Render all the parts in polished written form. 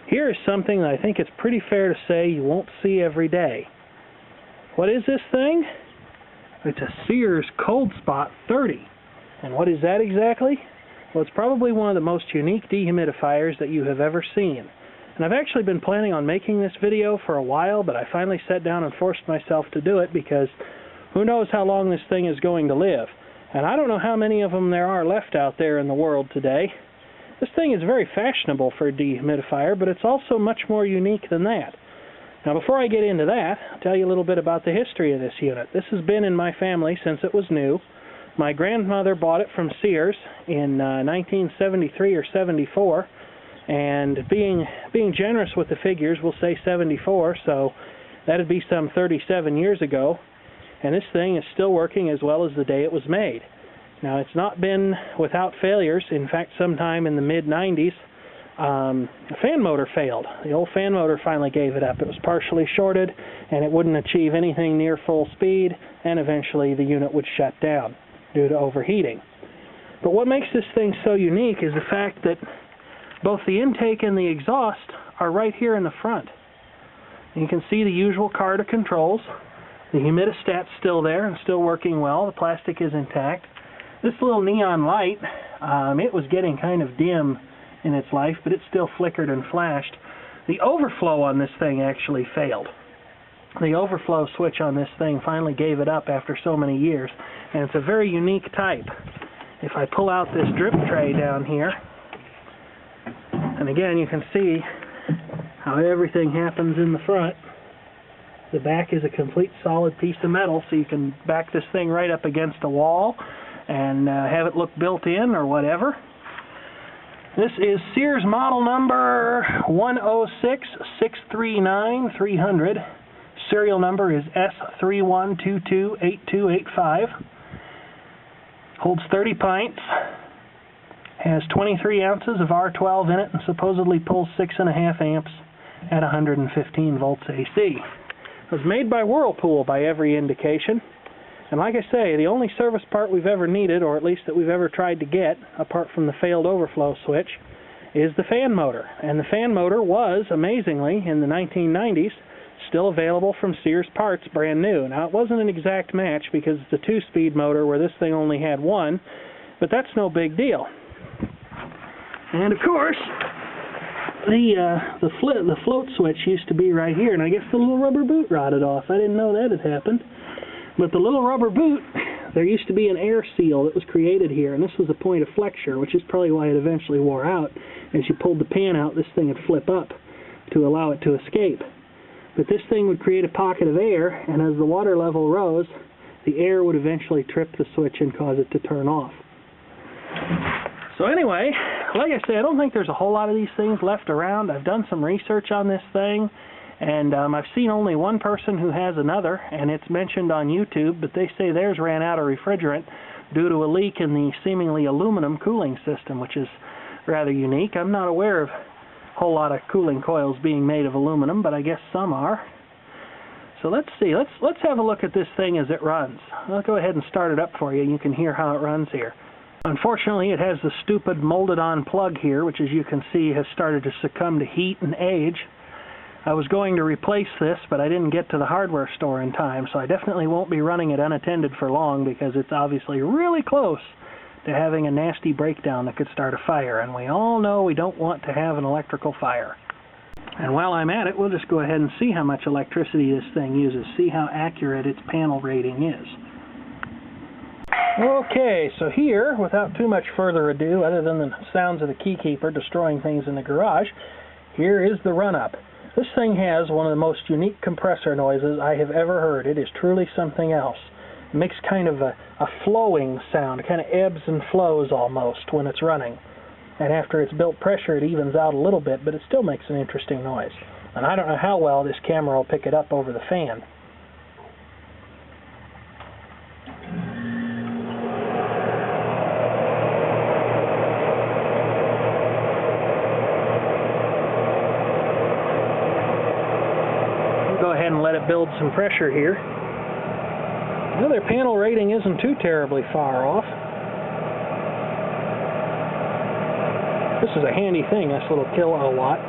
Here is something that I think it's pretty fair to say you won't see every day. What is this thing? It's a Sears Coldspot 30. And what is that exactly? Well, it's probably one of the most unique dehumidifiers that you have ever seen. And I've actually been planning on making this video for a while, but I finally sat down and forced myself to do it because who knows how long this thing is going to live. And I don't know how many of them there are left out there in the world today. This thing is very fashionable for a dehumidifier, but it's also much more unique than that. Now before I get into that, I'll tell you a little bit about the history of this unit. This has been in my family since it was new. My grandmother bought it from Sears in 1973 or 74, and being generous with the figures, we'll say 74, so that'd be some 37 years ago, and this thing is still working as well as the day it was made. Now, it's not been without failures. In fact, sometime in the mid-90s, a fan motor failed. The old fan motor finally gave it up. It was partially shorted, and it wouldn't achieve anything near full speed, and eventually the unit would shut down due to overheating. But what makes this thing so unique is the fact that both the intake and the exhaust are right here in the front. And you can see the usual card of controls. The humidistat's still there and still working well. The plastic is intact. This little neon light, it was getting kind of dim in its life, but it still flickered and flashed. The overflow on this thing actually failed. The overflow switch on this thing finally gave it up after so many years, and it's a very unique type. If I pull out this drip tray down here, and again you can see how everything happens in the front. The back is a complete solid piece of metal, so you can back this thing right up against a wall and have it look built in or whatever. This is Sears model number 106639300. Serial number is S31228285. Holds 30 pints. Has 23 ounces of R12 in it and supposedly pulls 6.5 amps at 115 volts AC. It was made by Whirlpool by every indication. And like I say, the only service part we've ever needed, or at least that we've ever tried to get, apart from the failed overflow switch, is the fan motor. And the fan motor was, amazingly, in the 1990s, still available from Sears parts, brand new. Now, it wasn't an exact match because it's a 2-speed motor where this thing only had 1, but that's no big deal. And of course, the float switch used to be right here, and I guess the little rubber boot rotted off. I didn't know that had happened. But the little rubber boot, there used to be an air seal that was created here, and this was a point of flexure, which is probably why it eventually wore out. As you pulled the pan out, this thing would flip up to allow it to escape. But this thing would create a pocket of air, and as the water level rose, the air would eventually trip the switch and cause it to turn off. So anyway, like I say, I don't think there's a whole lot of these things left around. I've done some research on this thing, and I've seen only one person who has another, and it's mentioned on YouTube, but they say theirs ran out of refrigerant due to a leak in the seemingly aluminum cooling system, which is rather unique. I'm not aware of a whole lot of cooling coils being made of aluminum, but I guess some are. So let's see. Let's have a look at this thing as it runs. I'll go ahead and start it up for you, and you can hear how it runs here. Unfortunately, it has the stupid molded-on plug here, which as you can see has started to succumb to heat and age. I was going to replace this, but I didn't get to the hardware store in time, so I definitely won't be running it unattended for long because it's obviously really close to having a nasty breakdown that could start a fire, and we all know we don't want to have an electrical fire. And while I'm at it, we'll just go ahead and see how much electricity this thing uses, see how accurate its panel rating is. Okay, so here, without too much further ado, other than the sounds of the keykeeper destroying things in the garage, here is the run-up. This thing has one of the most unique compressor noises I have ever heard. It is truly something else. It makes kind of a flowing sound. It kind of ebbs and flows almost when it's running. And after it's built pressure, it evens out a little bit, but it still makes an interesting noise. And I don't know how well this camera will pick it up over the fan. Go ahead and let it build some pressure here. Well, their panel rating isn't too terribly far off. This is a handy thing, this little kilowatt.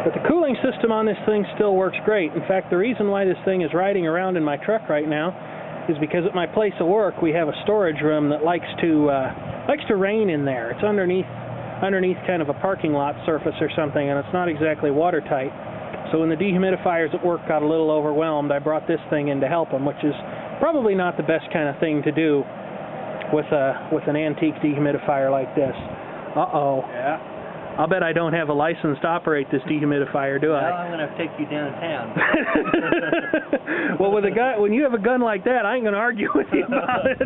But the cooling system on this thing still works great. In fact, the reason why this thing is riding around in my truck right now is because at my place of work we have a storage room that likes to rain in there. It's underneath kind of a parking lot surface or something, and it's not exactly watertight. So when the dehumidifiers at work got a little overwhelmed, I brought this thing in to help them, which is probably not the best kind of thing to do with an antique dehumidifier like this. Uh-oh. Yeah. I'll bet I don't have a license to operate this dehumidifier, do I? Well, I'm going to take you downtown. Well, when you have a gun like that, I ain't going to argue with you about it.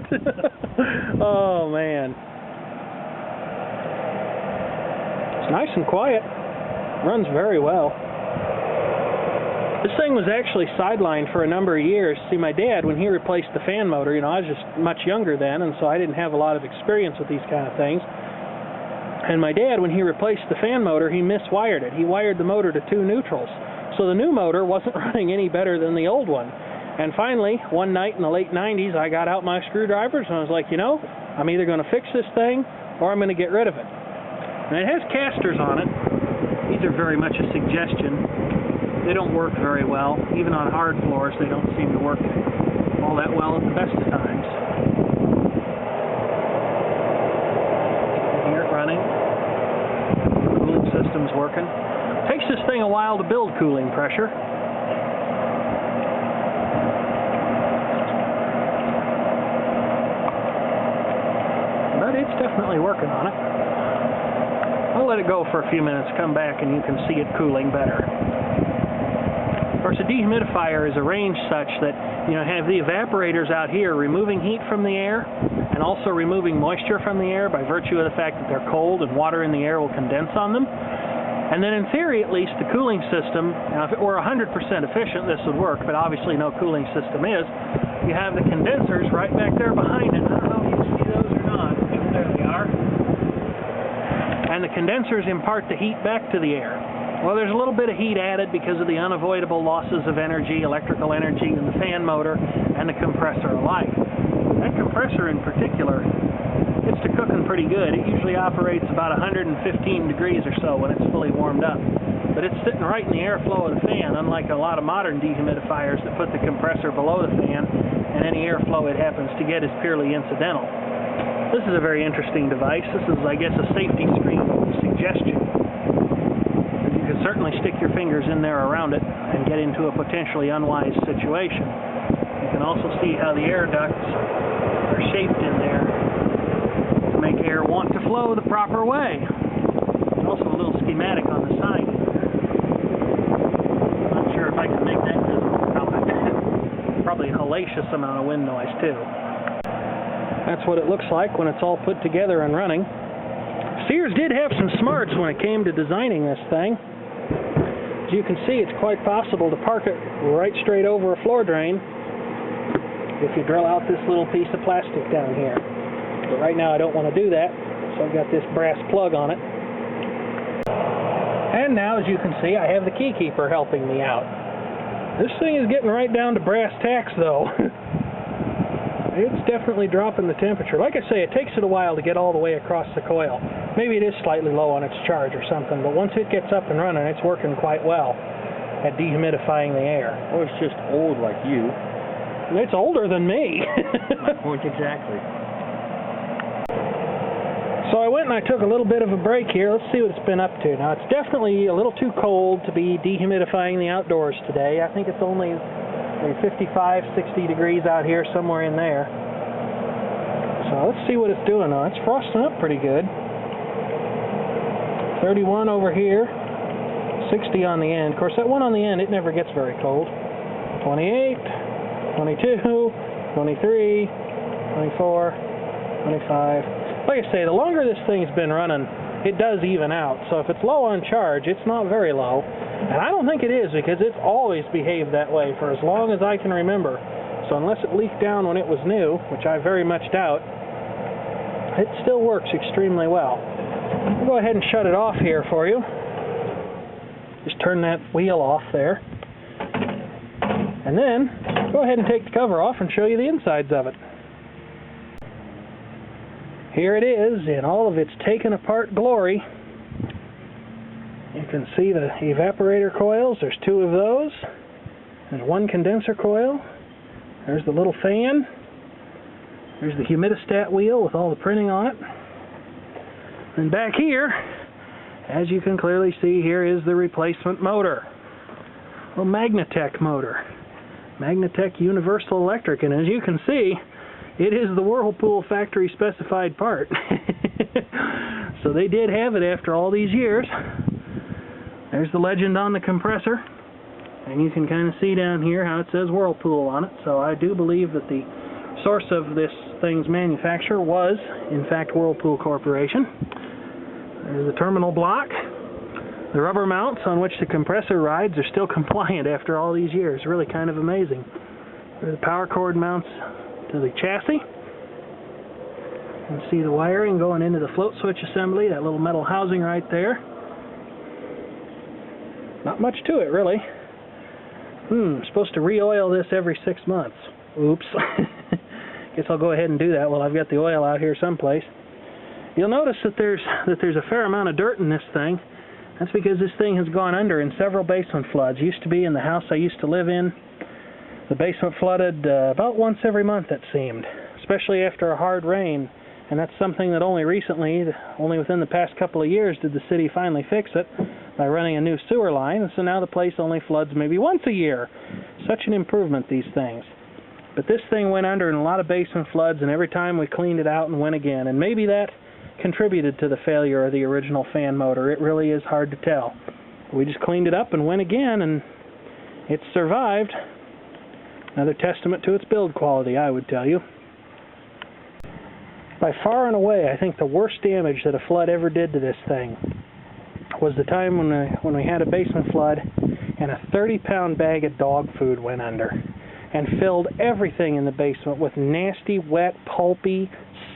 Oh, man. It's nice and quiet. Runs very well. This thing was actually sidelined for a number of years. See, my dad, when he replaced the fan motor, I was just much younger then, and so I didn't have a lot of experience with these kind of things. And my dad, when he replaced the fan motor, he miswired it. He wired the motor to 2 neutrals. So the new motor wasn't running any better than the old one. And finally, one night in the late 90s, I got out my screwdrivers and I was like, I'm either going to fix this thing or I'm going to get rid of it. And it has casters on it. These are very much a suggestion. They don't work very well. Even on hard floors, they don't seem to work all that well at the best of times. System's working. Takes this thing a while to build cooling pressure. But it's definitely working on it. I'll let it go for a few minutes, come back, and you can see it cooling better. Of course, a dehumidifier is arranged such that have the evaporators out here removing heat from the air and also removing moisture from the air by virtue of the fact that they're cold and water in the air will condense on them. And then in theory, at least, the cooling system, now if it were 100% efficient, this would work, but obviously no cooling system is. You have the condensers right back there behind it. I don't know if you can see those or not. There they are. And the condensers impart the heat back to the air. Well, there's a little bit of heat added because of the unavoidable losses of energy, electrical energy, in the fan motor and the compressor alike. That compressor in particular, it's to cooking pretty good. It usually operates about 115 degrees or so when it's fully warmed up. But it's sitting right in the airflow of the fan, unlike a lot of modern dehumidifiers that put the compressor below the fan, and any airflow it happens to get is purely incidental. This is a very interesting device. This is, I guess, a safety screen suggestion. You can certainly stick your fingers in there around it and get into a potentially unwise situation. You can also see how the air ducts are shaped in there to make air want to flow the proper way. There's also a little schematic on the side. I'm not sure if I can make that visible. Probably a hellacious amount of wind noise too. That's what it looks like when it's all put together and running. Sears did have some smarts when it came to designing this thing. As you can see, it's quite possible to park it right straight over a floor drain if you drill out this little piece of plastic down here. But right now I don't want to do that, so I've got this brass plug on it. And now, as you can see, I have the key keeper helping me out. This thing is getting right down to brass tacks, though. It's definitely dropping the temperature. Like I say, it takes it a while to get all the way across the coil. Maybe it is slightly low on its charge or something, but once it gets up and running, it's working quite well at dehumidifying the air. Or it's just old like you. It's older than me. My point exactly. So I went and I took a little bit of a break here. Let's see what it's been up to. Now, it's definitely a little too cold to be dehumidifying the outdoors today. I think it's only 55, 60 degrees out here, somewhere in there. So let's see what it's doing now. It's frosting up pretty good. 31 over here, 60 on the end. Of course, that one on the end, it never gets very cold. 28, 22, 23, 24, 25. Like I say, the longer this thing's been running, it does even out. So if it's low on charge, it's not very low. And I don't think it is, because it's always behaved that way for as long as I can remember. So unless it leaked down when it was new, which I very much doubt, it still works extremely well. I'll go ahead and shut it off here for you. Just turn that wheel off there. And then, go ahead and take the cover off and show you the insides of it. Here it is in all of its taken apart glory. You can can see the evaporator coils. There's 2 of those. There's 1 condenser coil. There's the little fan. There's the humidistat wheel with all the printing on it. And back here, as you can clearly see, here is the replacement motor. A Magnatech motor. Magnatech Universal Electric. And as you can see, it is the Whirlpool factory specified part. So they did have it after all these years. There's the legend on the compressor. And you can kind of see down here how it says Whirlpool on it. So I do believe that the source of this thing's manufacturer was, in fact, Whirlpool Corporation. There's the terminal block. The rubber mounts on which the compressor rides are still compliant after all these years. Really kind of amazing. There's the power cord mounts to the chassis. You can see the wiring going into the float switch assembly, that little metal housing right there. Not much to it, really. Supposed to re-oil this every 6 months. Oops. Guess I'll go ahead and do that while I've got the oil out here someplace. You'll notice that there's a fair amount of dirt in this thing. That's because this thing has gone under in several basement floods. Used to be in the house I used to live in. The basement flooded about once every month, it seemed, especially after a hard rain. And that's something that only recently, only within the past couple of years, did the city finally fix it by running a new sewer line. And so now the place only floods maybe once a year. Such an improvement, these things. But this thing went under in a lot of basement floods, and every time we cleaned it out and went again. And maybe that contributed to the failure of the original fan motor. It really is hard to tell. We just cleaned it up and went again, and it survived. Another testament to its build quality, I would tell you. By far and away, I think the worst damage that a flood ever did to this thing was the time when we had a basement flood and a 30-pound bag of dog food went under and filled everything in the basement with nasty, wet, pulpy,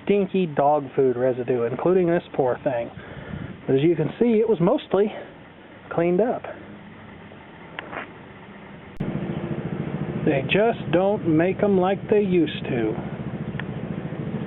stinky dog food residue, including this poor thing. But as you can see, it was mostly cleaned up. They just don't make them like they used to.